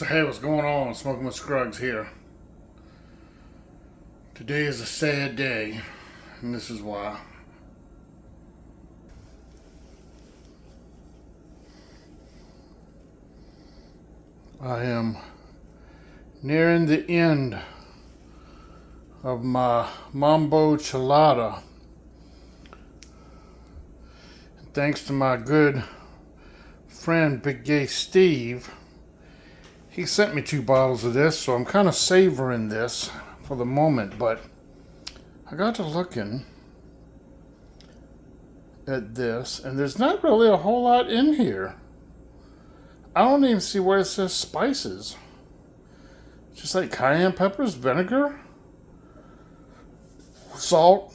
So hey, what's going on? Smoking with Scruggs here. Today is a sad day, and this is why. I am nearing the end of my Mambo Chelada. Thanks to my good friend Big Gay Steve, he sent me 2 bottles of this, so I'm kind of savoring this for the moment, but I got to looking at this, and there's not really a whole lot in here. I don't even see where it says spices. Just like cayenne peppers, vinegar, salt,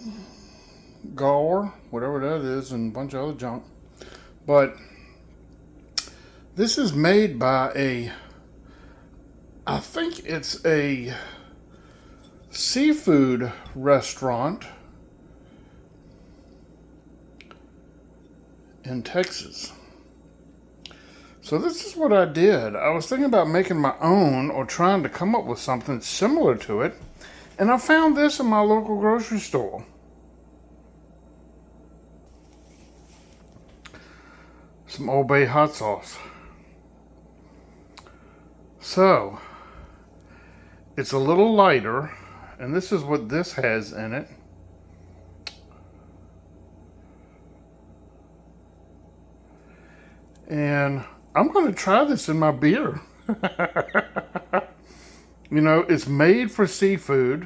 gall, whatever that is, and a bunch of other junk. But this is made by I think it's a seafood restaurant in Texas. So this is what I did. I was thinking about making my own or trying to come up with something similar to it. And I found this in my local grocery store. Some Old Bay hot sauce. So, it's a little lighter, and this is what this has in it. And I'm going to try this in my beer. You know, it's made for seafood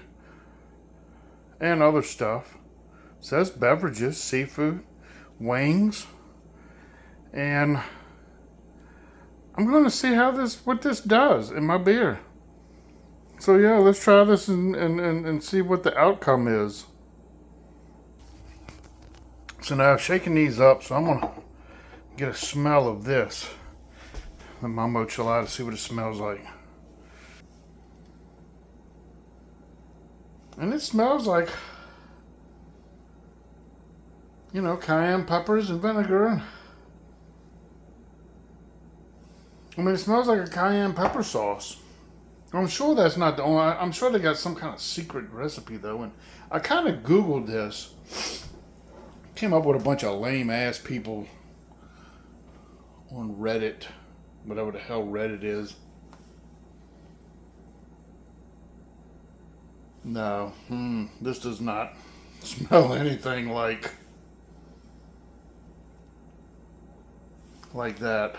and other stuff. It says beverages, seafood, wings, and I'm going to see what this does in my beer. So yeah, let's try this and see what the outcome is. So now I've shaken these up, so I'm going to get a smell of this. The Mambo Chelada, see what it smells like. And it smells like, you know, cayenne peppers and vinegar. I mean, it smells like a cayenne pepper sauce. I'm sure that's not the only. I'm sure they got some kind of secret recipe though. And I kind of Googled this. Came up with a bunch of lame ass people on Reddit, whatever the hell Reddit is. No, this does not smell anything like that.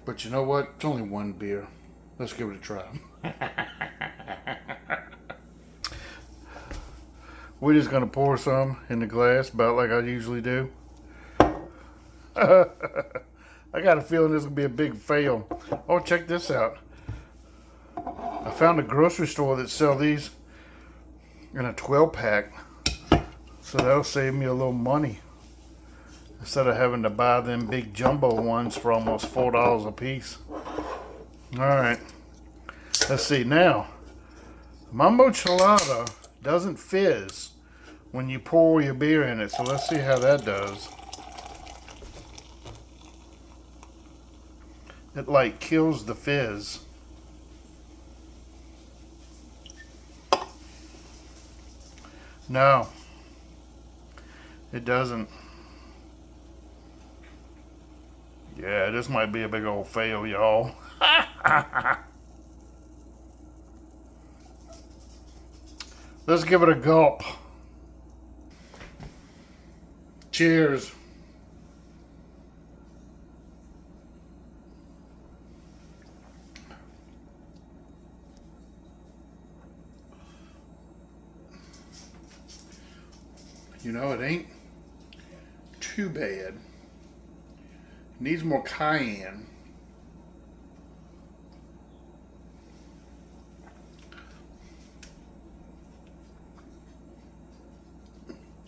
But you know what? It's only one beer. Let's give it a try. We're just going to pour some in the glass, about like I usually do. I got a feeling this will be a big fail. Oh, check this out. I found a grocery store that sells these in a 12-pack. So that'll save me a little money. Instead of having to buy them big jumbo ones for almost $4 a piece. Alright. Let's see. Now, Mambo Chelada doesn't fizz when you pour your beer in it. So let's see how that does. It like kills the fizz. No. It doesn't. Yeah, this might be a big old fail, y'all. Let's give it a gulp. Cheers. You know, it ain't too bad. Needs more cayenne.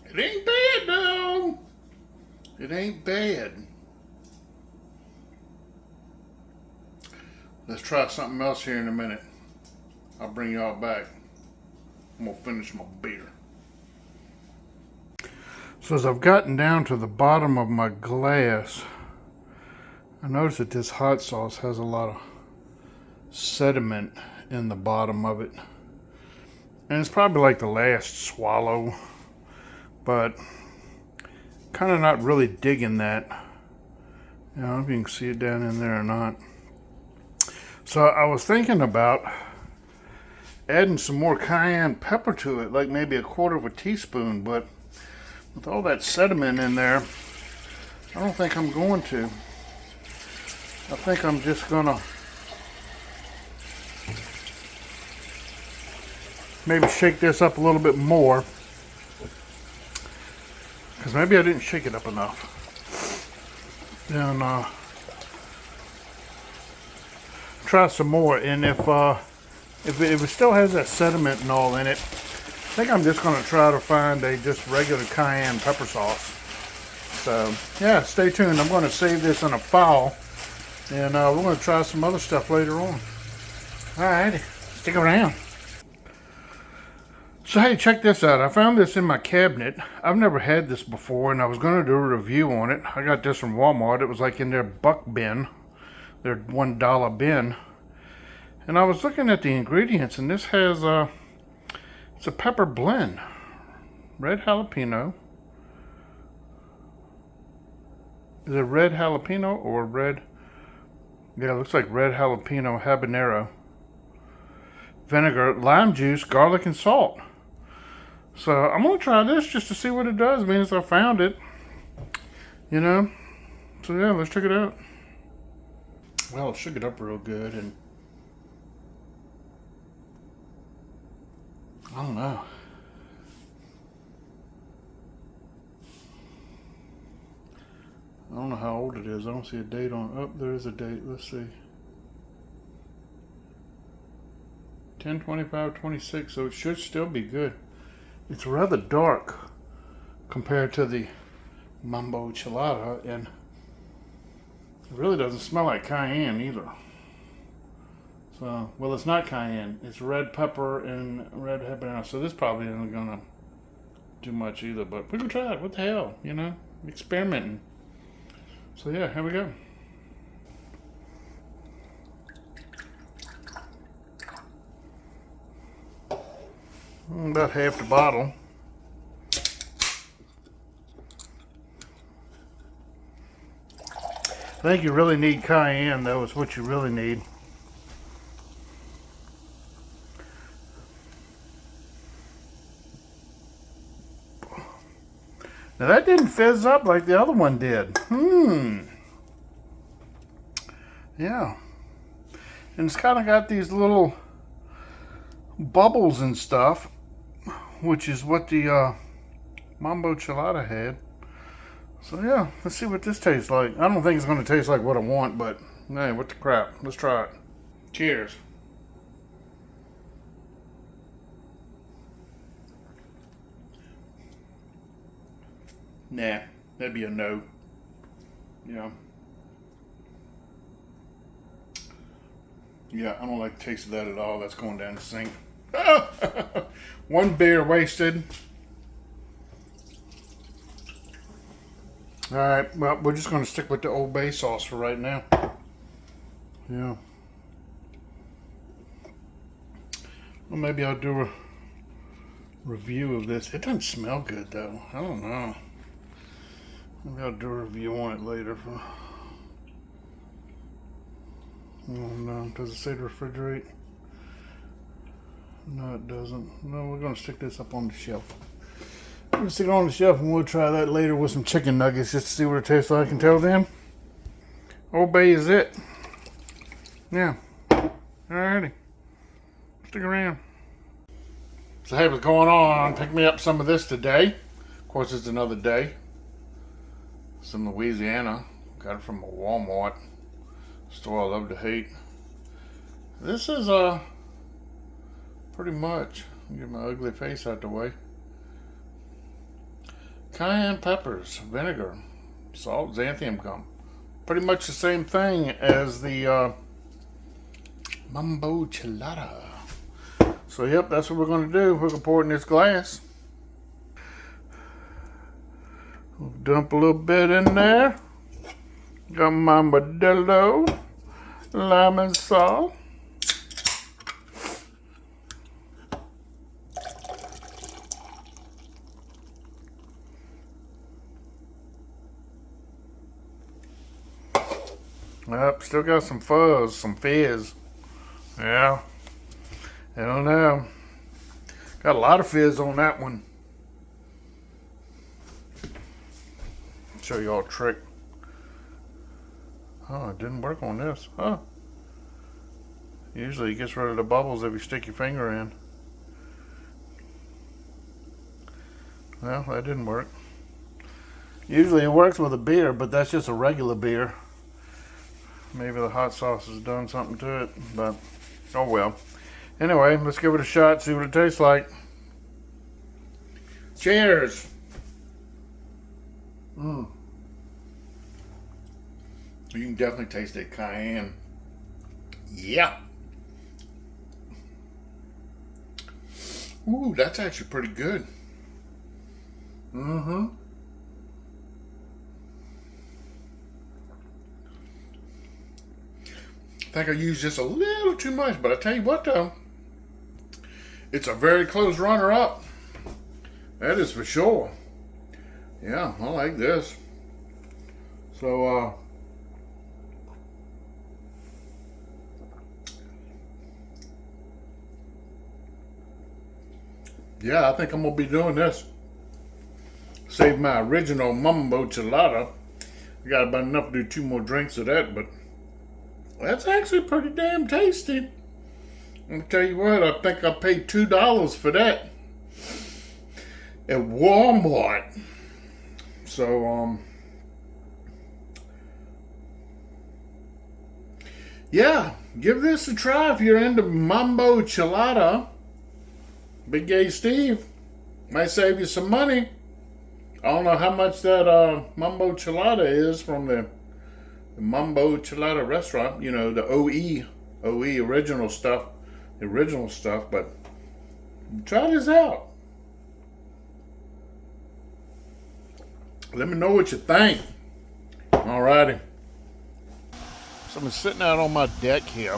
It ain't bad though. It ain't bad. Let's try something else here in a minute. I'll bring y'all back. I'm gonna finish my beer. So as I've gotten down to the bottom of my glass, I noticed that this hot sauce has a lot of sediment in the bottom of it. And it's probably like the last swallow, but kind of not really digging that. I don't know if you can see it down in there or not. So I was thinking about adding some more cayenne pepper to it, like maybe 1/4 teaspoon, but with all that sediment in there, I don't think I'm going to. I think I'm just gonna maybe shake this up a little bit more, because maybe I didn't shake it up enough. And try some more, and if it still has that sediment and all in it, I think I'm just going to try to find a just regular cayenne pepper sauce. So yeah, stay tuned. I'm going to save this in a file, and we're going to try some other stuff later on. Alrighty, stick around. So hey, check this out. I found this in my cabinet. I've never had this before, and I was going to do a review on it. I got this from Walmart. It was like in their buck bin, their $1 bin. And I was looking at the ingredients, and this has it's a pepper blend. Red jalapeno. Is it red jalapeno or red? Yeah, it looks like red jalapeno habanero. Vinegar, lime juice, garlic, and salt. So I'm going to try this just to see what it does. I mean, as I found it, you know. So yeah, let's check it out. Well, it shook it up real good, and I don't know. I don't know how old it is. I don't see a date on. Oh, there is a date. Let's see. 10/25/26, so it should still be good. It's rather dark compared to the Mambo Chelada, and it really doesn't smell like cayenne either. So, well, it's not cayenne. It's red pepper and red habanero. So this probably isn't gonna do much either. But we can try it. What the hell, you know? Experimenting. So yeah, here we go. About half the bottle. I think you really need cayenne, though. Is what you really need. Now that didn't fizz up like the other one did. Yeah. And it's kind of got these little bubbles and stuff, which is what the Mambo Chelada had. So yeah, let's see what this tastes like. I don't think it's going to taste like what I want, but hey, what the crap. Let's try it. Cheers. Nah, that'd be a no. Yeah. Yeah, I don't like the taste of that at all. That's going down the sink. One beer wasted. Alright, well, we're just going to stick with the Old Bay sauce for right now. Yeah. Well, maybe I'll do a review of this. It doesn't smell good, though. I don't know. Maybe I'll do a review on it later. Oh no, does it say to refrigerate? No, it doesn't. No, we're going to stick this up on the shelf. We're going to stick it on the shelf, and we'll try that later with some chicken nuggets just to see what it tastes like. Until then, Old Bay is it. Yeah. Alrighty. Stick around. So hey, what's going on? Pick me up some of this today. Of course, it's another day. Some Louisiana. Got it from a Walmart store I love to hate. This is pretty much, get my ugly face out the way. Cayenne peppers, vinegar, salt, xanthan gum. Pretty much the same thing as the Mambo Chelada. So yep, that's what we're going to do. We're going to pour it in this glass. Dump a little bit in there. Got Mambo Chelada, lime and salt. Yep, still got some fuzz, some fizz. Yeah, I don't know. Got a lot of fizz on that one. Show y'all a trick. Oh, it didn't work on this. Huh. Usually it gets rid of the bubbles if you stick your finger in. Well, that didn't work. Usually it works with a beer, but that's just a regular beer. Maybe the hot sauce has done something to it, but oh well. Anyway, let's give it a shot, see what it tastes like. Cheers! You can definitely taste that cayenne. Yeah. Ooh, that's actually pretty good. I think I used just a little too much, but I tell you what though, it's a very close runner-up. That is for sure. Yeah, I like this. So, yeah, I think I'm gonna be doing this. Save my original Mambo Chelada. I got about enough to do 2 more drinks of that, but that's actually pretty damn tasty. I'll tell you what, I think I paid $2 for that at Walmart. So, yeah, give this a try if you're into Mambo Chelada. Big Gay Steve might save you some money. I don't know how much that Mambo Chelada is from the Mambo Chelada restaurant. You know, the OE original stuff, but try this out. Let me know what you think. Alrighty. So I'm sitting out on my deck here,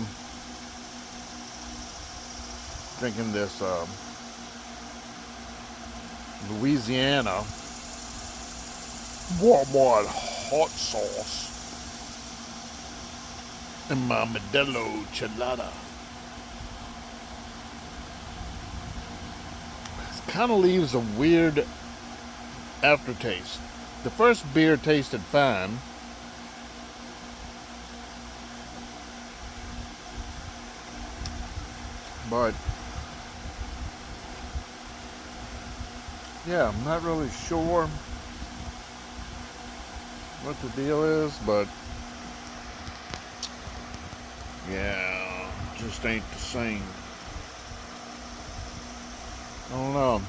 drinking this Louisiana Walmart hot sauce and my Mambo Chelada. It kind of leaves a weird aftertaste. The first beer tasted fine. But yeah, I'm not really sure what the deal is, but yeah, just ain't the same. I don't know.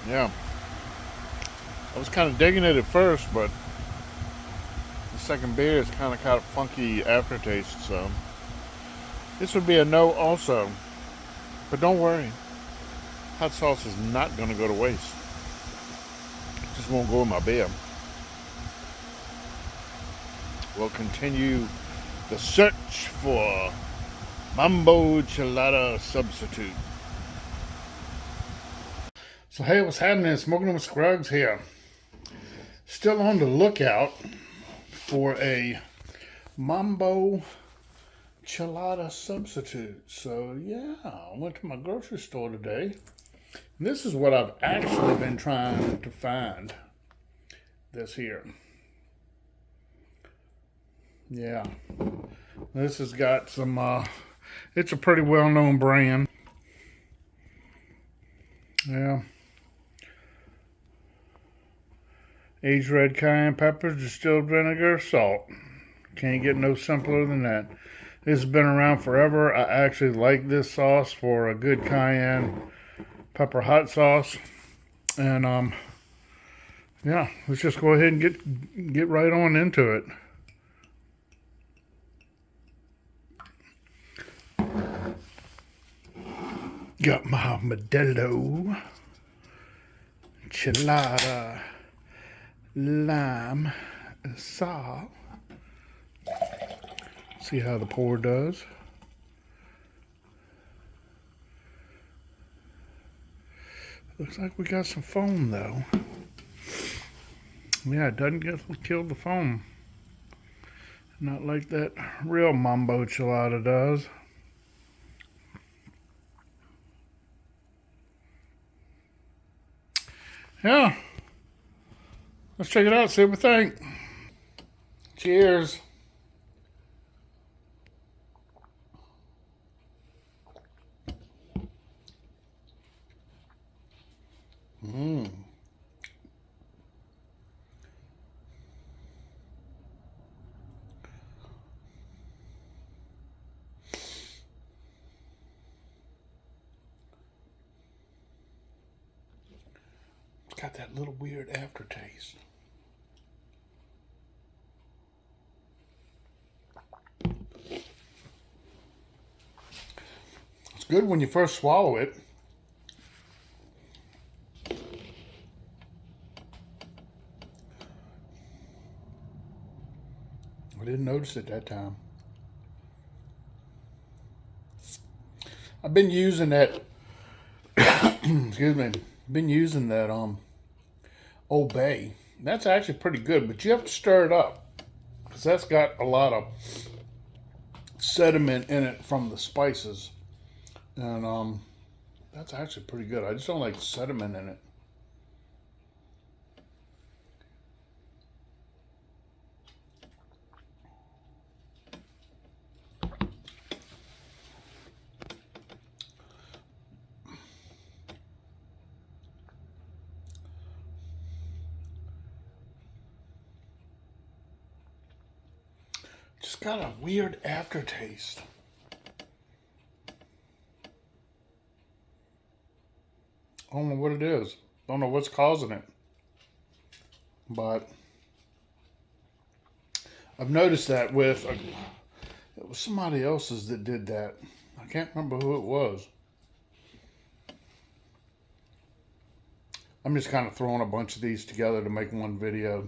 Yeah, I was kind of digging it at first, but the second beer is kind of got a funky aftertaste, so this would be a no also. But don't worry, hot sauce is not going to go to waste. It just won't go in my beer. We'll continue the search for Mambo Chelada substitute. So hey, what's happening? Smoking with Scruggs here. Still on the lookout for a Mambo Chelada substitute. So yeah, I went to my grocery store today. And this is what I've actually been trying to find. This here. Yeah. This has got some, it's a pretty well-known brand. Yeah. Aged red cayenne peppers, distilled vinegar, salt. Can't get no simpler than that. This has been around forever. I actually like this sauce for a good cayenne pepper hot sauce. And yeah, let's just go ahead and get right on into it. Got my Modelo Chelada lime salt. See how the pour does. Looks like we got some foam though. Yeah, it doesn't kill the foam. Not like that real Mambo Chelada does. Yeah. Let's check it out, see what we think. Cheers. Mmm. It's got that little weird aftertaste. It's good when you first swallow it. I didn't notice it that time. I've been using that excuse me. Been using that Old Bay. That's actually pretty good, but you have to stir it up because that's got a lot of sediment in it from the spices, and that's actually pretty good. I just don't like sediment in it. Just got a weird aftertaste. I don't know what it is. Don't know what's causing it. But I've noticed that with, it was somebody else's that did that. I can't remember who it was. I'm just kind of throwing a bunch of these together to make one video.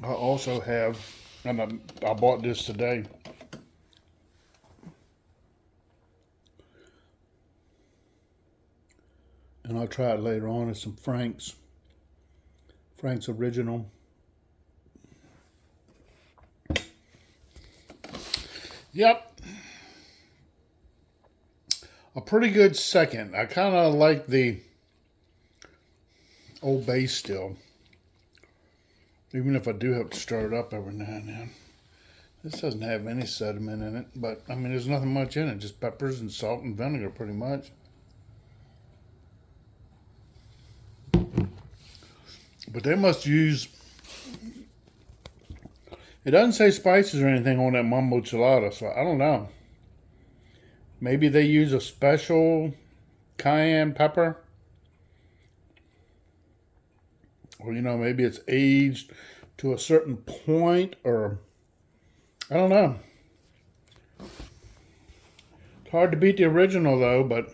I also have, and I bought this today, and I'll try it later on. It's some Frank's Original. Yep. A pretty good second. I kind of like the Old Bay still. Even if I do have to stir it up every now and then. This doesn't have any sediment in it, but I mean, there's nothing much in it, just peppers and salt and vinegar pretty much. But they must use, it doesn't say spices or anything on that Mambo Chelada, so I don't know. Maybe they use a special cayenne pepper. Or, you know, maybe it's aged to a certain point, or I don't know. It's hard to beat the original, though, but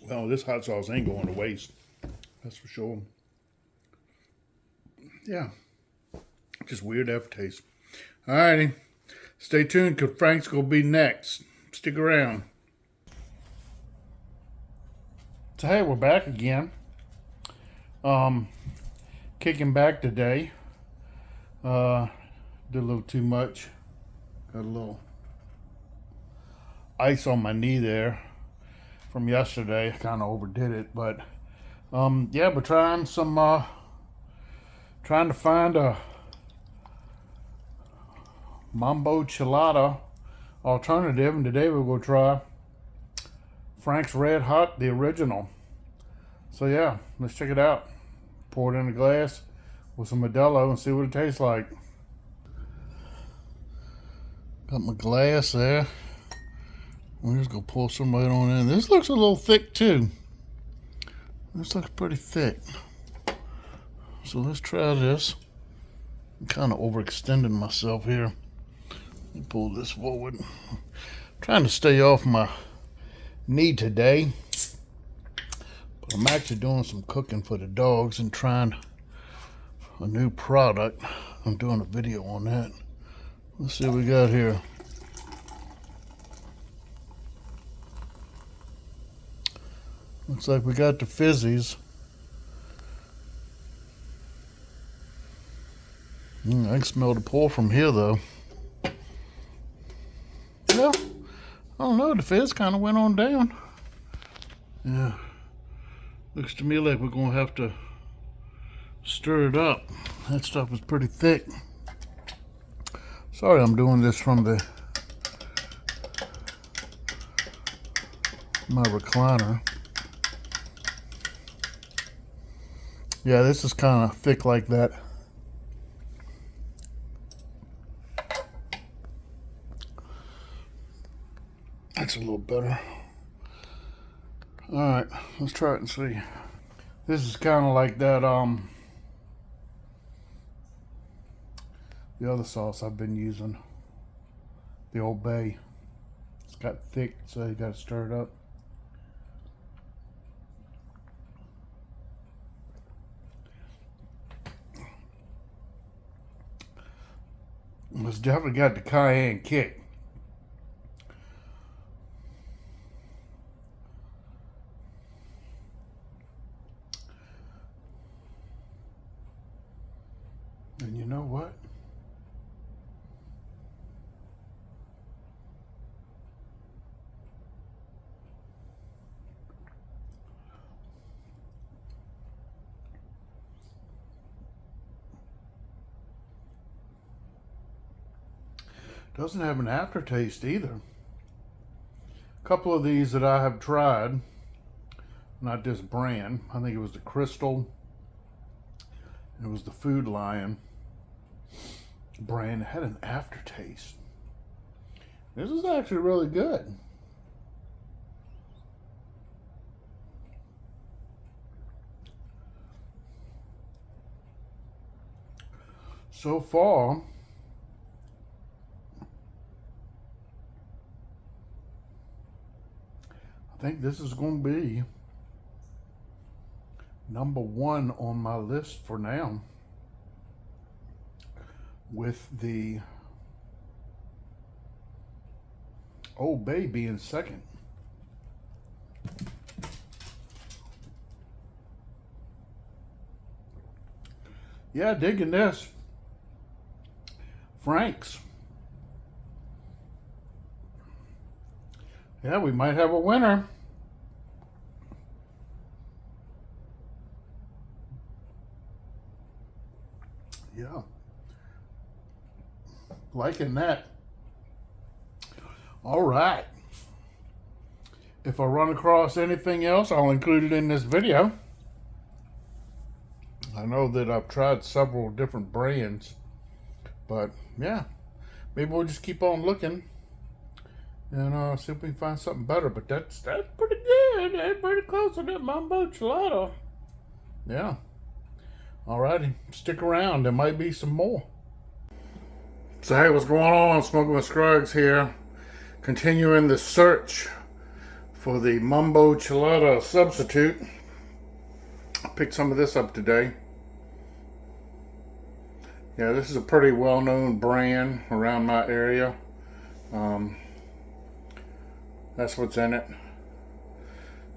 well, this hot sauce ain't going to waste. That's for sure. Yeah. Just weird aftertaste. Alrighty. Stay tuned, because Frank's going to be next. Stick around. So hey, we're back again. Kicking back today. Did a little too much. Got a little ice on my knee there from yesterday. Kind of overdid it, but yeah, we're trying some trying to find a Mambo Chelada alternative, and today we're going to try Frank's Red Hot, the original. So yeah, let's check it out. Pour it in a glass with some Modelo and see what it tastes like. Got my glass there. We're just gonna pour some right on in. This looks a little thick too. This looks pretty thick. So let's try this. I'm kind of overextending myself here. Let me pull this forward. Trying to stay off my knee today. But I'm actually doing some cooking for the dogs and trying a new product. I'm doing a video on that. Let's see what we got here. Looks like we got the fizzies. I can smell the pour from here though. Yeah, I don't know, the fizz kind of went on down. Yeah, looks to me like we're gonna have to stir it up. That stuff is pretty thick. Sorry I'm doing this from my recliner. Yeah, this is kind of thick like that. That's a little better. Alright, let's try it and see. This is kind of like that, the other sauce I've been using. The Old Bay. It's got thick, so you gotta stir it up. It's definitely got the cayenne kick. And you know what? Doesn't have an aftertaste either. A couple of these that I have tried, not this brand, I think it was the Crystal, it was the Food Lion brand, it had an aftertaste. This is actually really good. So far, I think this is going to be number one on my list for now, with the Old Bay being second. Yeah, digging this. Frank's. Yeah, we might have a winner. Yeah. Liking that. All right. If I run across anything else, I'll include it in this video. I know that I've tried several different brands, but yeah, maybe we'll just keep on looking and see if we can find something better. But that's pretty good. That's pretty close to that Mambo Chelada. Yeah. Alrighty, stick around. There might be some more. So hey, what's going on? Smoking with Scruggs here. Continuing the search for the Mambo Chelada substitute. I picked some of this up today. Yeah, this is a pretty well-known brand around my area. That's what's in it.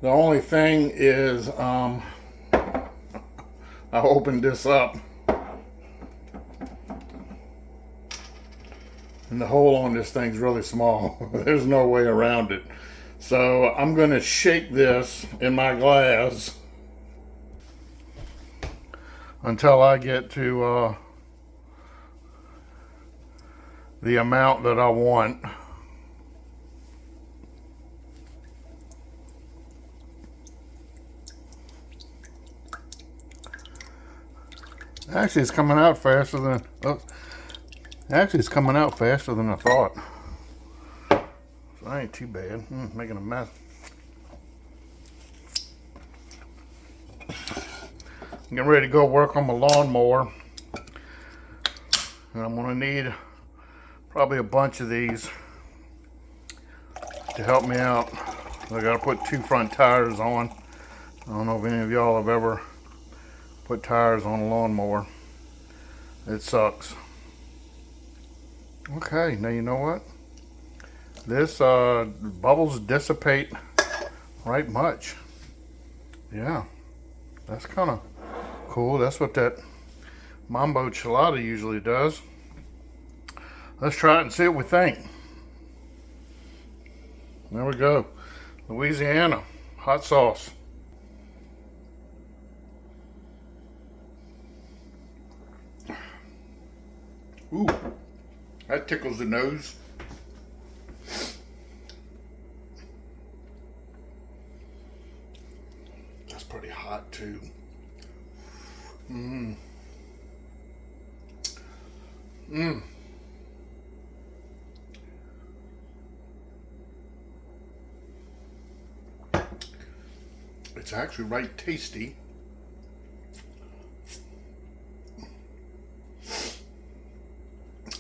The only thing is, I opened this up and the hole on this thing's really small. There's no way around it. So I'm going to shake this in my glass until I get to the amount that I want. Actually, it's coming out faster than I thought. So that ain't too bad. Making a mess. I'm getting ready to go work on my lawnmower. And I'm gonna need probably a bunch of these to help me out. I gotta put 2 front tires on. I don't know if any of y'all have ever put tires on a lawnmower. It sucks. Okay, now you know what? This bubbles dissipate right much. Yeah, that's kind of cool. That's what that Mambo Chelada usually does. Let's try it and see what we think. There we go. Louisiana hot sauce. Ooh, that tickles the nose. That's pretty hot too. Mmm. Mmm. It's actually right tasty.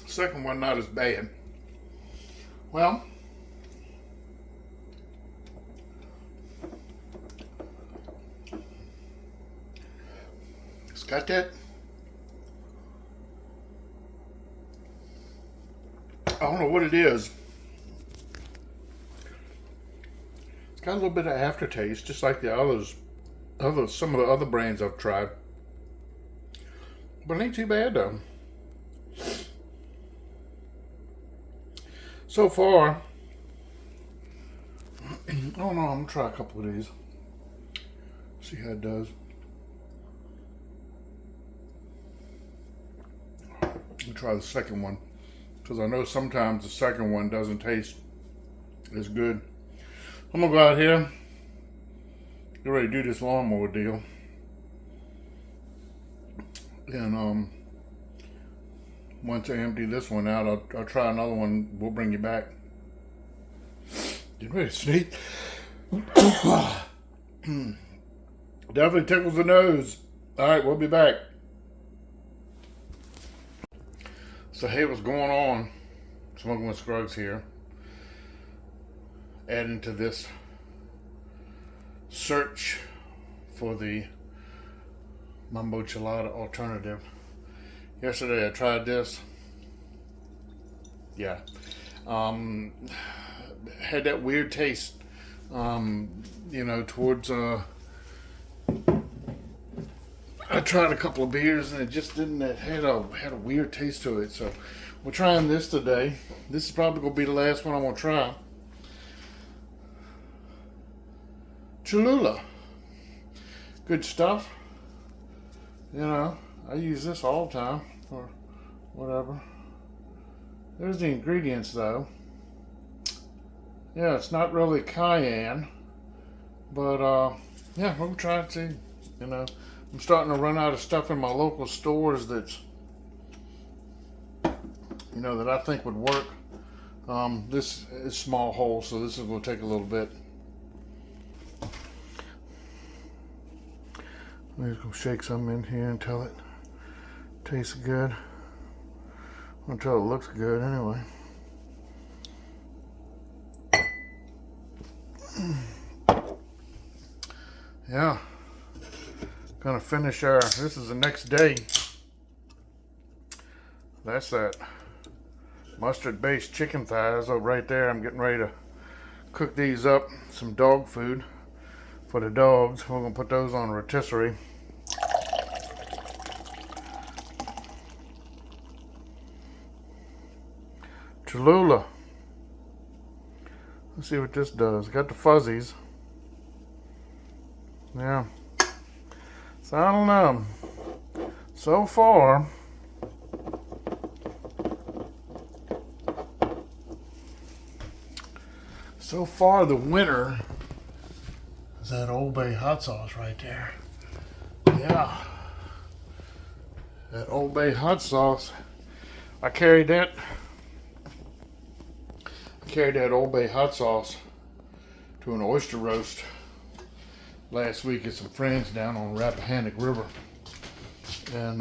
Second one not as bad. Well, it's got that, I don't know what it is. It's got a little bit of aftertaste, just like the some of the other brands I've tried. But it ain't too bad though. So far, I don't know, I'm gonna try a couple of these. See how it does. Let me try the second one, because I know sometimes the second one doesn't taste as good. I'm gonna go out here, get ready to do this lawnmower deal. And once I empty this one out, I'll try another one. We'll bring you back. Get ready to sneeze. Definitely tickles the nose. All right, we'll be back. So hey, what's going on? Smoking with Scruggs here. Adding to this search for the Mambo Chelada alternative. Yesterday I tried this. Yeah. Had that weird taste, you know, towards, I tried a couple of beers and it just didn't, it had a weird taste to it. So we're trying this today. This is probably going to be the last one I'm going to try. Cholula. Good stuff. You know, I use this all the time or whatever. There's the ingredients though. Yeah, it's not really cayenne, but yeah, we'll try it too. You know, I'm starting to run out of stuff in my local stores that's, you know, that I think would work. This is small hole, so this is going to take a little bit. I'm just going to shake some in here until it tastes good. Until it looks good anyway. Yeah. Gonna finish our, this is the next day. That's that mustard based chicken thighs up right there. I'm getting ready to cook these up. Some dog food for the dogs. We're gonna put those on a rotisserie. Cholula. Let's see what this does. Got the fuzzies. Yeah. So I don't know. So far, the winner is that Old Bay hot sauce right there. Yeah. That Old Bay hot sauce. I carried that Old Bay hot sauce to an oyster roast last week at some friends down on Rappahannock River, and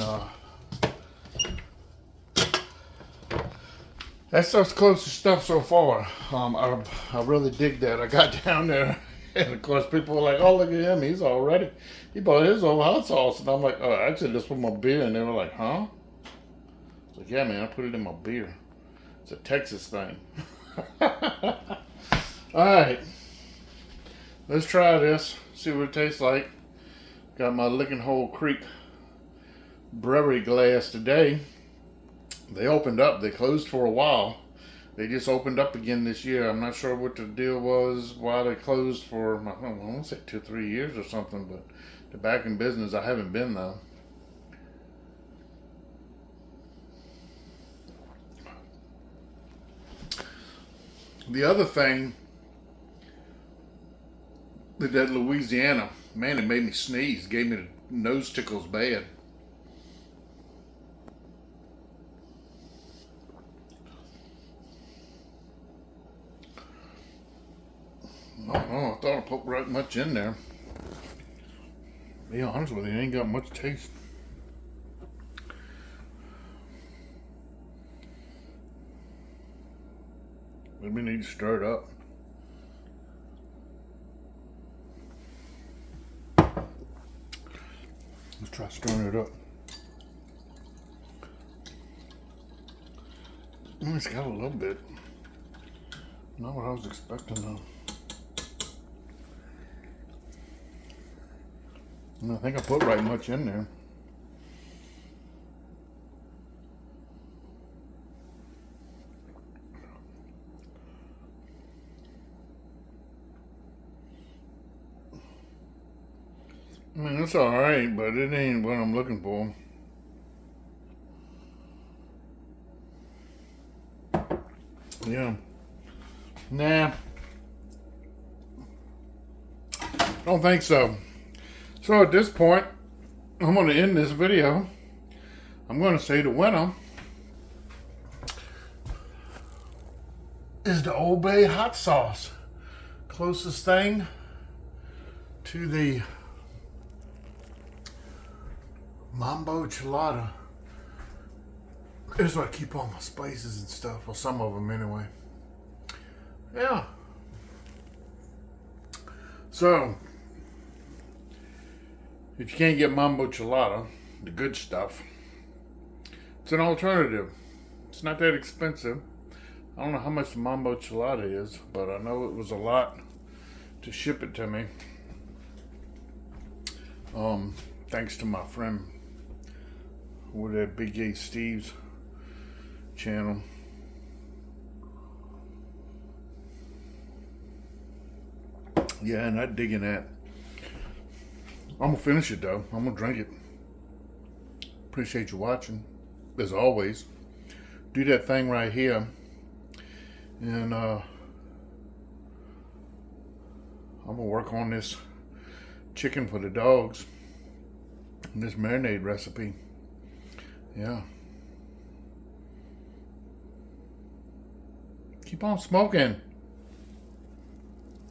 That's the closest stuff so far. I really dig that. I got down there, and of course, people were like, "Oh, look at him! He bought his own hot sauce." And I'm like, "Oh, actually, that's for my beer." And they were like, "Huh?" It's like, "Yeah, man, I put it in my beer. It's a Texas thing." All right, let's try this. See what it tastes like. Got my Licking Hole Creek brewery glass today. They opened up. They closed for a while. They just opened up again this year. I'm not sure what the deal was, why they closed for, I don't want to say 2 or 3 years or something, but they're back in business. I haven't been though. The other thing, that Louisiana, man, it made me sneeze. Gave me the nose tickles bad. I don't know. I thought I put right much in there. To be honest with you, it ain't got much taste. Maybe need to stir it up. Let's try stirring it up. It's got a little bit. Not what I was expecting though. I think I put right much in there. I mean, it's alright, but it ain't what I'm looking for. Yeah. Nah. Don't think so. So at this point, I'm going to end this video. I'm going to say the winner is the Old Bay hot sauce. Closest thing to the Mambo Chelada. Here's where I keep all my spices and stuff. Well, some of them anyway. Yeah. So, if you can't get Mambo Chelada, the good stuff, it's an alternative. It's not that expensive. I don't know how much the Mambo Chelada is, but I know it was a lot to ship it to me. Thanks to my friend with that Big A Steve's channel. Yeah, and I'm digging that. I'm gonna finish it though. I'm gonna drink it. Appreciate you watching, as always. Do that thing right here, and I'm gonna work on this chicken for the dogs and this marinade recipe. Yeah. Keep on smoking.